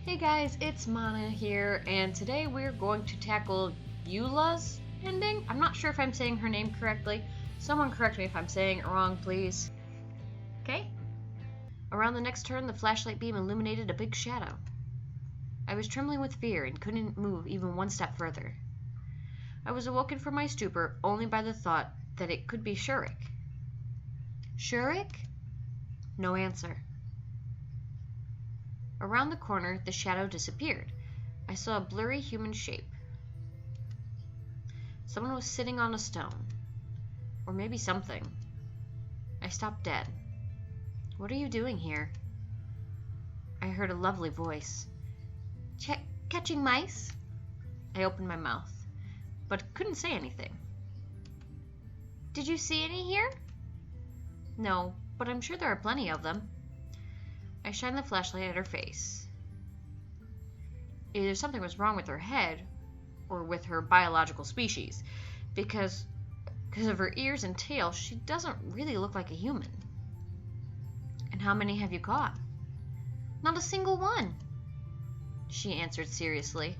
Hey guys, it's Mana here, and today we're going to tackle Yulya's ending. I'm not sure if I'm saying her name correctly. Someone correct me if I'm saying it wrong, please. Okay? Around the next turn, the flashlight beam illuminated a big shadow. I was trembling with fear and couldn't move even one step further. I was awoken from my stupor only by the thought that it could be Shurik. Shurik? No answer. Around the corner, the shadow disappeared. I saw a blurry human shape. Someone was sitting on a stone. Or maybe something. I stopped dead. What are you doing here? I heard a lovely voice. Catching mice? I opened my mouth, but couldn't say anything. Did you see any here? No, but I'm sure there are plenty of them. I shined the flashlight at her face. Either something was wrong with her head, or with her biological species, because of her ears and tail, she doesn't really look like a human. And how many have you caught? Not a single one, she answered seriously.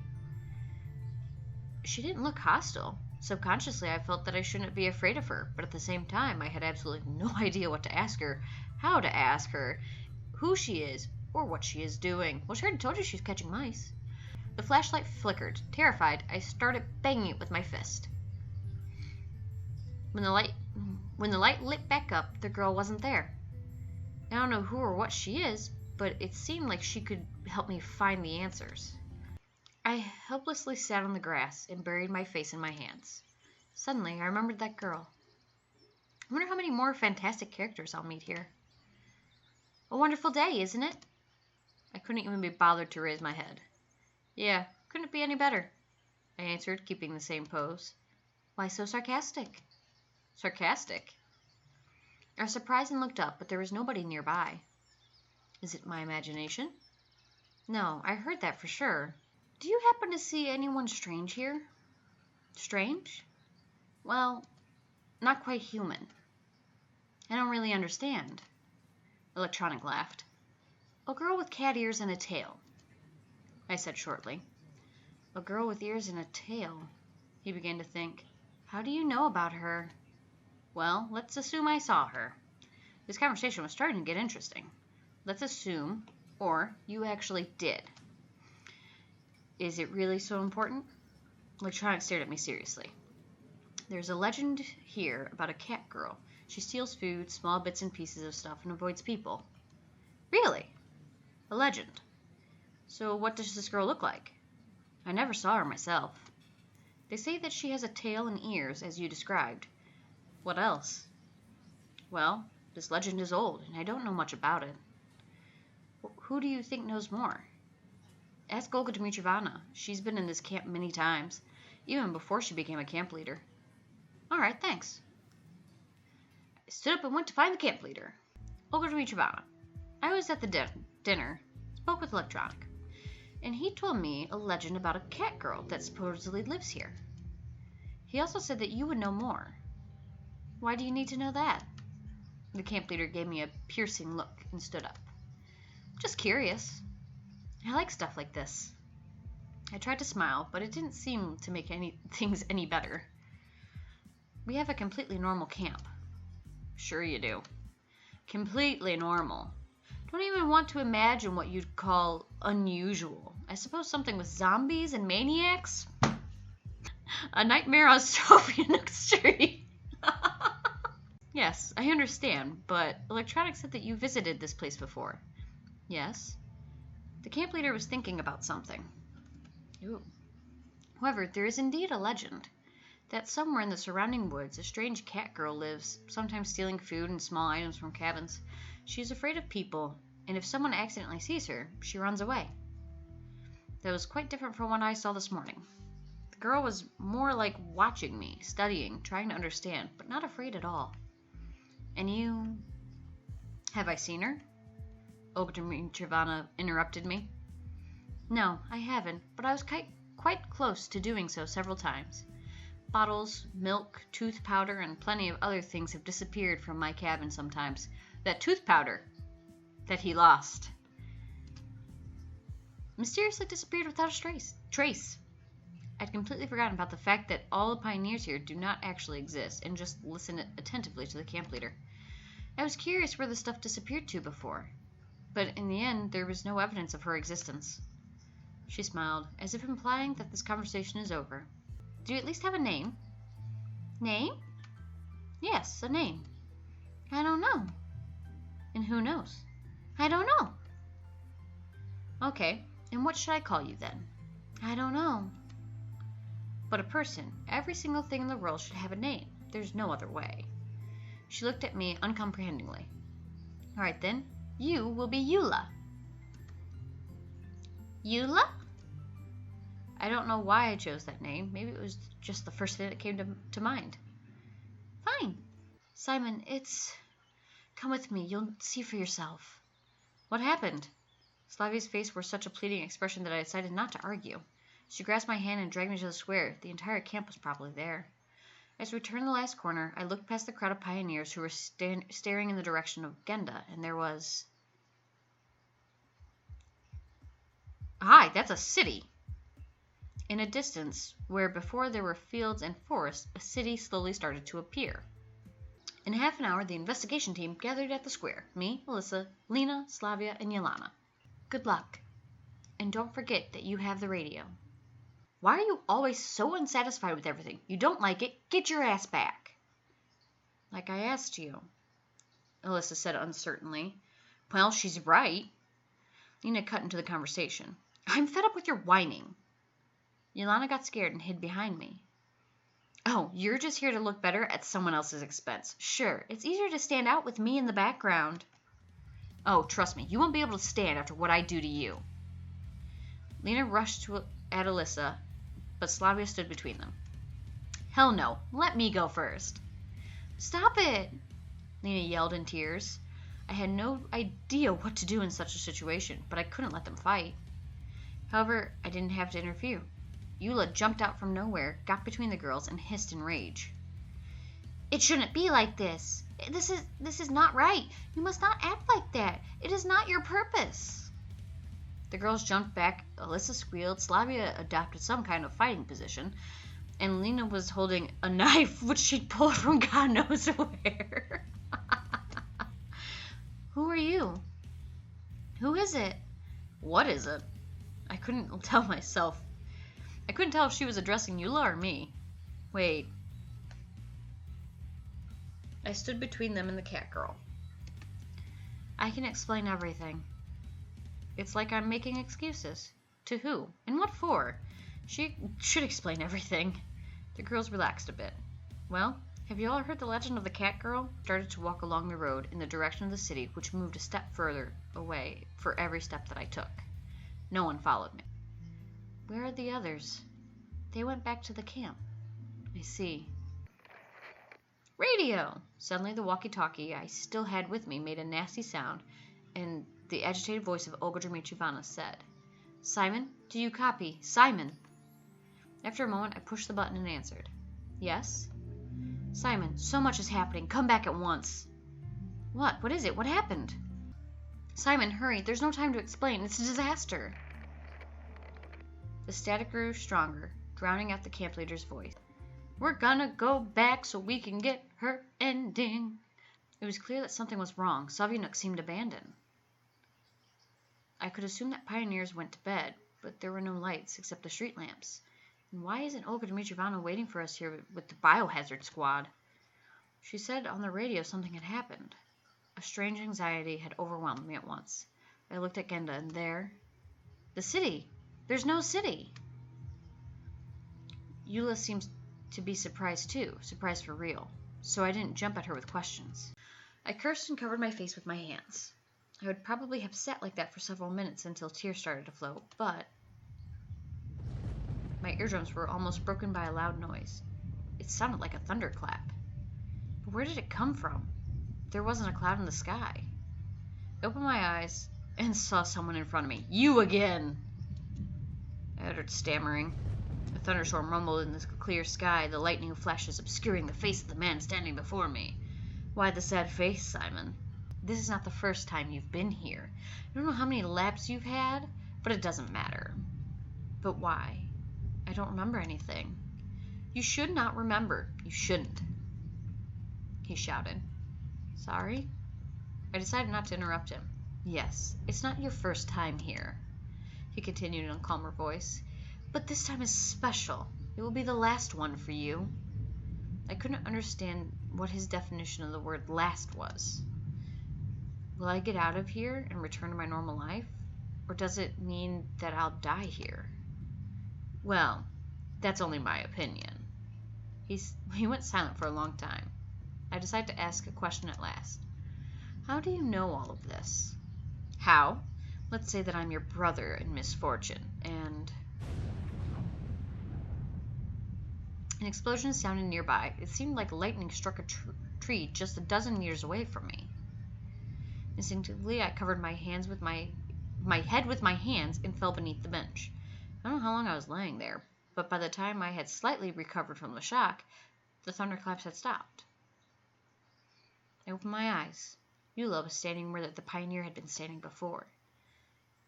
She didn't look hostile. Subconsciously, I felt that I shouldn't be afraid of her, but at the same time, I had absolutely no idea what to ask her, how to ask her, who she is, or what she is doing. Well, she already told you she's catching mice. The flashlight flickered. Terrified, I started banging it with my fist. When the light lit back up, the girl wasn't there. I don't know who or what she is, but it seemed like she could help me find the answers. I helplessly sat on the grass and buried my face in my hands. Suddenly, I remembered that girl. I wonder how many more fantastic characters I'll meet here. A wonderful day, isn't it? I couldn't even be bothered to raise my head. Yeah, couldn't be any better, I answered, keeping the same pose. Why so sarcastic? Sarcastic? I was surprised and looked up, but there was nobody nearby. Is it my imagination? No, I heard that for sure. Do you happen to see anyone strange here? Strange? Well, not quite human. I don't really understand. Electronic laughed. A girl with cat ears and a tail, I said shortly. A girl with ears and a tail, he began to think. How do you know about her? Well, let's assume I saw her. This conversation was starting to get interesting. Let's assume, or you actually did. Is it really so important? Electronic stared at me seriously. There's a legend here about a cat girl. She steals food, small bits and pieces of stuff, and avoids people. Really? A legend. So what does this girl look like? I never saw her myself. They say that she has a tail and ears, as you described. What else? Well, this legend is old, and I don't know much about it. Who do you think knows more? Ask Olga Dmitrievna. She's been in this camp many times, even before she became a camp leader. All right, thanks. I stood up and went to find the camp leader, Olga Dmitrievna. I was at the dinner, spoke with Electronic, and he told me a legend about a cat girl that supposedly lives here. He also said that you would know more. Why do you need to know that? The camp leader gave me a piercing look and stood up. Just curious. I like stuff like this. I tried to smile, but it didn't seem to make things any better. We have a completely normal camp. Sure you do. Completely normal. Don't even want to imagine what you'd call unusual. I suppose something with zombies and maniacs? A nightmare on Sophia Nook Street. Yes, I understand, but Electronic said that you visited this place before. Yes. The camp leader was thinking about something. Ooh. However, there is indeed a legend that somewhere in the surrounding woods a strange cat girl lives, sometimes stealing food and small items from cabins. She is afraid of people, and if someone accidentally sees her, she runs away. That was quite different from what I saw this morning. The girl was more like watching me, studying, trying to understand, but not afraid at all. And you... Have I seen her? Olga Dmitrievna interrupted me. No, I haven't, but I was quite close to doing so several times. Bottles, milk, tooth powder, and plenty of other things have disappeared from my cabin sometimes. That tooth powder that he lost. mysteriously disappeared without a trace. I'd completely forgotten about the fact that all the pioneers here do not actually exist and just listen attentively to the camp leader. I was curious where the stuff disappeared to before, but in the end there was no evidence of her existence. She smiled, as if implying that this conversation is over. Do you at least have a name? Name? Yes, a name. I don't know. And who knows? I don't know. Okay, and what should I call you then? I don't know. But a person, every single thing in the world should have a name. There's no other way. She looked at me uncomprehendingly. All right then, you will be Yulya. Yulya? I don't know why I chose that name. Maybe it was just the first thing that came to mind. Fine. Simon, Come with me. You'll see for yourself. What happened? Slavia's face wore such a pleading expression that I decided not to argue. She grasped my hand and dragged me to the square. The entire camp was probably there. As we turned the last corner, I looked past the crowd of pioneers who were staring in the direction of Genda, and there was... Hi, that's a city! In a distance, where before there were fields and forests, a city slowly started to appear. In half an hour, the investigation team gathered at the square. Me, Melissa, Lena, Slavia, and Yelena. Good luck. And don't forget that you have the radio. Why are you always so unsatisfied with everything? You don't like it, get your ass back. Like I asked you, Alyssa said uncertainly. Well, she's right. Lena cut into the conversation. I'm fed up with your whining. Yelena got scared and hid behind me. Oh, you're just here to look better at someone else's expense. Sure, it's easier to stand out with me in the background. Oh, trust me, you won't be able to stand after what I do to you. Lena rushed at Alyssa, but Slavia stood between them. Hell no, let me go first. Stop it, Lena yelled in tears. I had no idea what to do in such a situation, but I couldn't let them fight. However, I didn't have to interfere. Yulya jumped out from nowhere, got between the girls, and hissed in rage. It shouldn't be like this. This is not right. You must not act like that. It is not your purpose. The girls jumped back, Alyssa squealed, Slavia adopted some kind of fighting position, and Lena was holding a knife which she'd pulled from God knows where. Who are you? Who is it? What is it? I couldn't tell myself. I couldn't tell if she was addressing Yulya or me. Wait. I stood between them and the cat girl. I can explain everything. It's like I'm making excuses. To who? And what for? She should explain everything. The girls relaxed a bit. Well, have you all heard the legend of the cat girl? Started to walk along the road in the direction of the city, which moved a step further away for every step that I took. No one followed me. Where are the others? They went back to the camp. I see. Radio! Suddenly the walkie-talkie I still had with me made a nasty sound, and the agitated voice of Olga Dmitrievna said, Simon, do you copy? Simon! After a moment, I pushed the button and answered. Yes? Simon, so much is happening. Come back at once. What? What is it? What happened? Simon, hurry. There's no time to explain. It's a disaster. The static grew stronger, drowning out the camp leader's voice. We're gonna go back so we can get her ending. It was clear that something was wrong. Savianuk seemed abandoned. I could assume that pioneers went to bed, but there were no lights except the street lamps. And why isn't Olga Dmitrievna waiting for us here with the biohazard squad? She said on the radio something had happened. A strange anxiety had overwhelmed me at once. I looked at Genda, and there... The city! There's no city! Yulya seems to be surprised too, surprised for real, so I didn't jump at her with questions. I cursed and covered my face with my hands. I would probably have sat like that for several minutes until tears started to flow, but my eardrums were almost broken by a loud noise. It sounded like a thunderclap. But where did it come from? There wasn't a cloud in the sky. I opened my eyes and saw someone in front of me. You again! I uttered, stammering. A thunderstorm rumbled in the clear sky, the lightning flashes obscuring the face of the man standing before me. Why the sad face, Simon? This is not the first time you've been here. I don't know how many laps you've had, But it doesn't matter. But why? I don't remember anything. You should not remember. You shouldn't. He shouted. Sorry? I decided not to interrupt him. Yes, it's not your first time here, he continued in a calmer voice. But this time is special. It will be the last one for you. I couldn't understand what his definition of the word last was. Will I get out of here and return to my normal life? Or does it mean that I'll die here? Well, that's only my opinion. He went silent for a long time. I decided to ask a question at last. How do you know all of this? How? Let's say that I'm your brother in misfortune, and... An explosion sounded nearby. It seemed like lightning struck a tree just a dozen meters away from me. Instinctively, I covered my head with my hands and fell beneath the bench. I don't know how long I was laying there, but by the time I had slightly recovered from the shock, the thunderclaps had stopped. I opened my eyes. Yulya was standing where the pioneer had been standing before.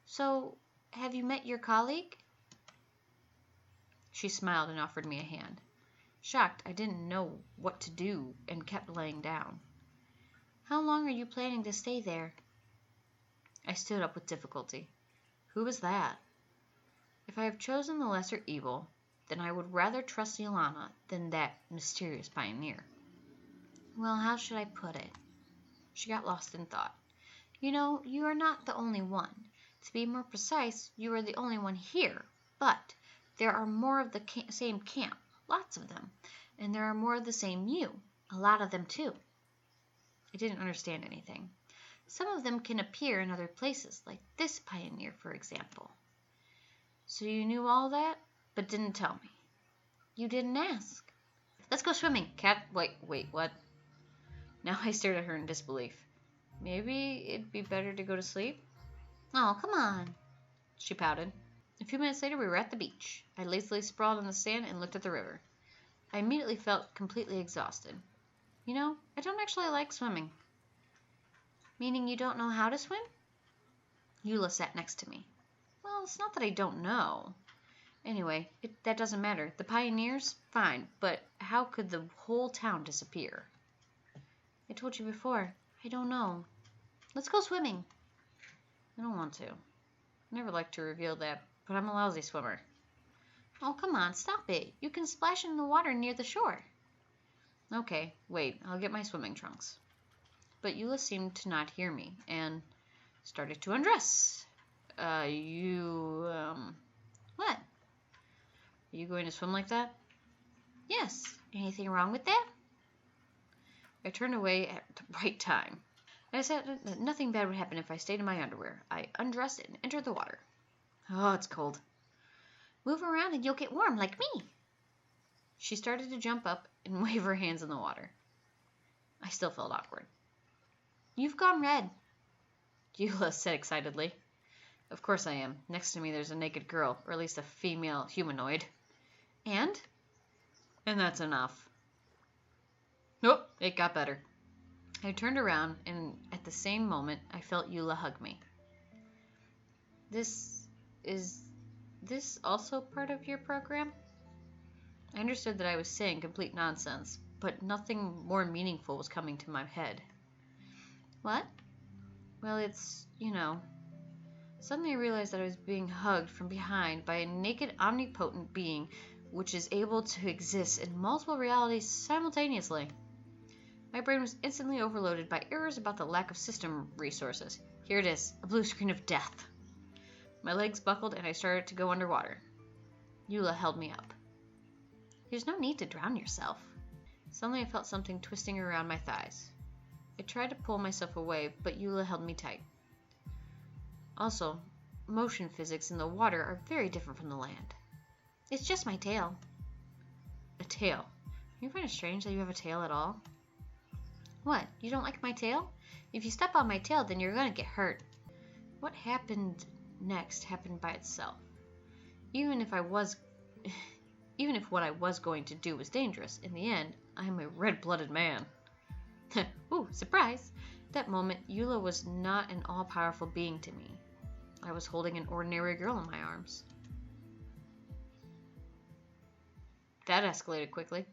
So, have you met your colleague? She smiled and offered me a hand. Shocked, I didn't know what to do and kept laying down. How long are you planning to stay there? I stood up with difficulty. Who was that? If I have chosen the lesser evil, then I would rather trust Yulya than that mysterious pioneer. Well, how should I put it? She got lost in thought. You know, you are not the only one. To be more precise, you are the only one here. But there are more of the same camp, lots of them. And there are more of the same you, a lot of them too. I didn't understand anything. Some of them can appear in other places, like this pioneer, for example. So you knew all that, but didn't tell me. You didn't ask. Let's go swimming, Cat. Wait, what? Now I stared at her in disbelief. Maybe it'd be better to go to sleep? Oh, come on, she pouted. A few minutes later, we were at the beach. I lazily sprawled on the sand and looked at the river. I immediately felt completely exhausted. You know, I don't actually like swimming. Meaning you don't know how to swim? Yulya sat next to me. Well, it's not that I don't know. Anyway, that doesn't matter. The pioneers, fine, but how could the whole town disappear? I told you before. I don't know. Let's go swimming. I don't want to. I never like to reveal that, but I'm a lousy swimmer. Oh, come on, stop it. You can splash in the water near the shore. Okay, wait, I'll get my swimming trunks. But Yulya seemed to not hear me, and started to undress. What? Are you going to swim like that? Yes. Anything wrong with that? I turned away at the right time. I said that nothing bad would happen if I stayed in my underwear. I undressed and entered the water. Oh, it's cold. Move around and you'll get warm like me. She started to jump up and wave her hands in the water. I still felt awkward. You've gone red, Yulya said excitedly. Of course I am. Next to me there's a naked girl, or at least a female humanoid. And? And that's enough. Nope, it got better. I turned around, and at the same moment, I felt Yulya hug me. Is this also part of your program? I understood that I was saying complete nonsense, but nothing more meaningful was coming to my head. What? Well, it's, Suddenly I realized that I was being hugged from behind by a naked, omnipotent being which is able to exist in multiple realities simultaneously. My brain was instantly overloaded by errors about the lack of system resources. Here it is, a blue screen of death. My legs buckled and I started to go underwater. Yulya held me up. There's no need to drown yourself. Suddenly I felt something twisting around my thighs. I tried to pull myself away, but Yulya held me tight. Also, motion physics in the water are very different from the land. It's just my tail. A tail? You find it strange that you have a tail at all? What? You don't like my tail? If you step on my tail, then you're going to get hurt. What happened next happened by itself. Even if what I was going to do was dangerous, in the end, I am a red-blooded man. Ooh, surprise! At that moment, Yulya was not an all-powerful being to me. I was holding an ordinary girl in my arms. That escalated quickly.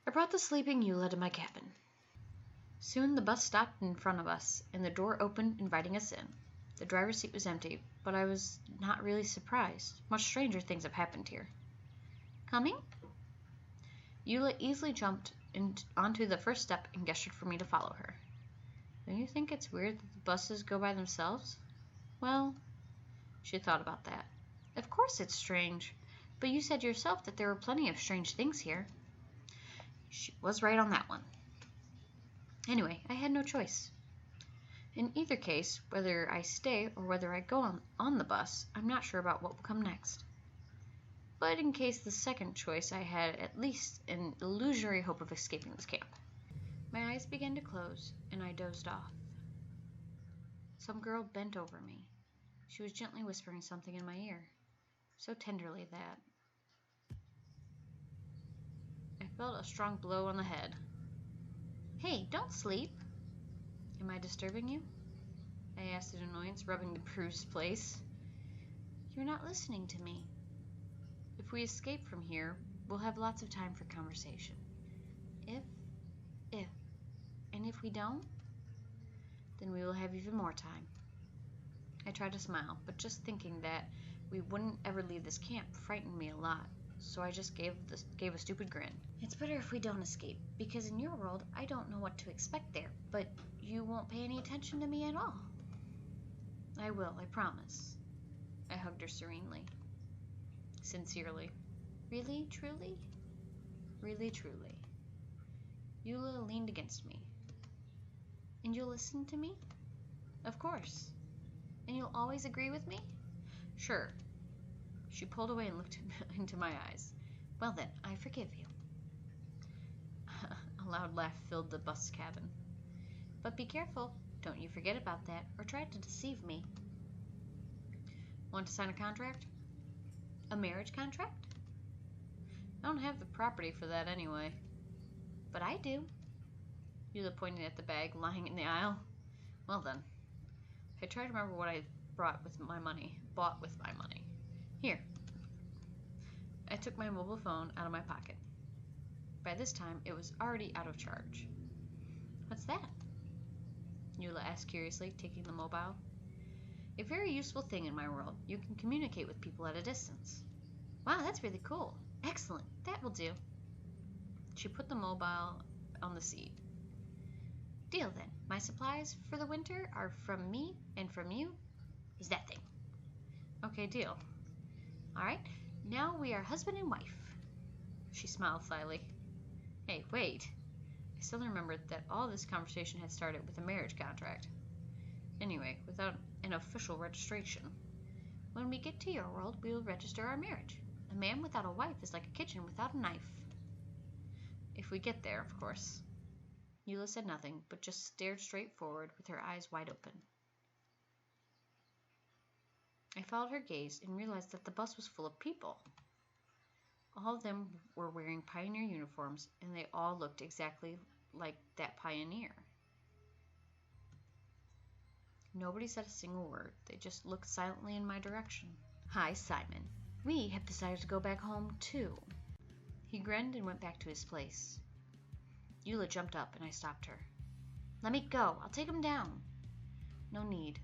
I brought the sleeping Yulya to my cabin. Soon the bus stopped in front of us, and the door opened, inviting us in. The driver's seat was empty, but I was not really surprised. Much stranger things have happened here. Coming? Yulya easily jumped onto the first step and gestured for me to follow her. Don't you think it's weird that the buses go by themselves? Well, she thought about that. Of course it's strange, but you said yourself that there were plenty of strange things here. She was right on that one. Anyway, I had no choice. In either case, whether I stay or whether I go on the bus, I'm not sure about what will come next. But in case the second choice, I had at least an illusory hope of escaping this camp. My eyes began to close, and I dozed off. Some girl bent over me. She was gently whispering something in my ear, so tenderly that I felt a strong blow on the head. Hey, don't sleep. Am I disturbing you? I asked in annoyance, rubbing the bruised place. You're not listening to me. If we escape from here, we'll have lots of time for conversation. If, and if we don't, then we will have even more time. I tried to smile, but just thinking that we wouldn't ever leave this camp frightened me a lot, so I just gave a stupid grin. It's better if we don't escape, because in your world, I don't know what to expect there, but you won't pay any attention to me at all. I will, I promise. I hugged her serenely. Sincerely. Really, truly? Really, truly. Yulya leaned against me. And you'll listen to me? Of course. And you'll always agree with me? Sure. She pulled away and looked into my eyes. Well then, I forgive you. A loud laugh filled the bus cabin. But be careful. Don't you forget about that, or try to deceive me. Want to sign a contract? A marriage contract? I don't have the property for that anyway. But I do. Yulya pointed at the bag lying in the aisle. Well then. I tried to remember what I bought with my money. Here. I took my mobile phone out of my pocket. By this time, it was already out of charge. What's that? Yulya asked curiously, taking the mobile. A very useful thing in my world. You can communicate with people at a distance. Wow, that's really cool. Excellent. That will do. She put the mobile on the seat. Deal then. My supplies for the winter are from me, and from you is that thing. Okay, deal. All right. Now we are husband and wife. She smiled slyly. Hey, wait. I suddenly remembered that all this conversation had started with a marriage contract. Anyway, without an official registration. When we get to your world, we will register our marriage. A man without a wife is like a kitchen without a knife. If we get there, of course. Yulya said nothing, but just stared straight forward with her eyes wide open. I followed her gaze and realized that the bus was full of people. All of them were wearing pioneer uniforms, and they all looked exactly like that pioneer. Nobody said a single word. They just looked silently in my direction. Hi, Simon. We have decided to go back home, too. He grinned and went back to his place. Yulya jumped up, and I stopped her. Let me go. I'll take him down. No need.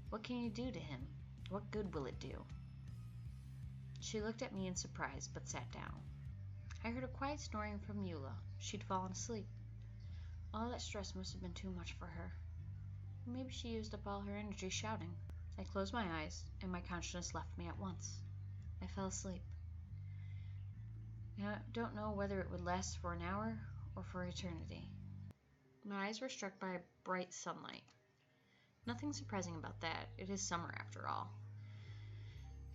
What can you do to him? What good will it do? She looked at me in surprise, but sat down. I heard a quiet snoring from Yulya. She'd fallen asleep. All that stress must have been too much for her. Maybe she used up all her energy shouting. I closed my eyes, and my consciousness left me at once. I fell asleep. I don't know whether it would last for an hour or for eternity. My eyes were struck by bright sunlight. Nothing surprising about that. It is summer after all.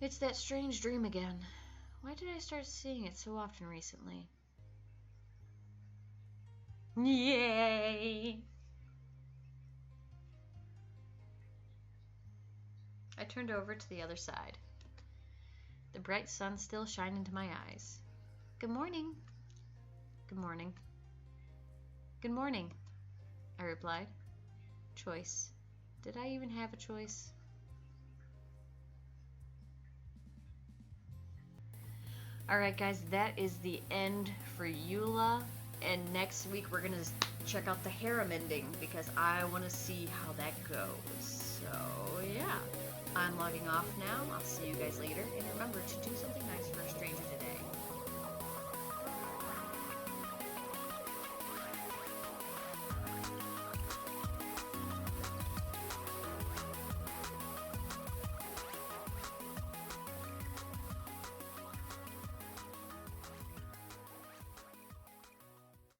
It's that strange dream again. Why did I start seeing it so often recently? Yay! I turned over to the other side. The bright sun still shined into my eyes. Good morning. Good morning. Good morning, I replied. Choice. Did I even have a choice? Alright guys, that is the end for Yulya, and next week we're gonna check out the harem ending because I want to see how that goes. So yeah, I'm logging off now. I'll see you guys later, and remember to do something nice for a stranger today.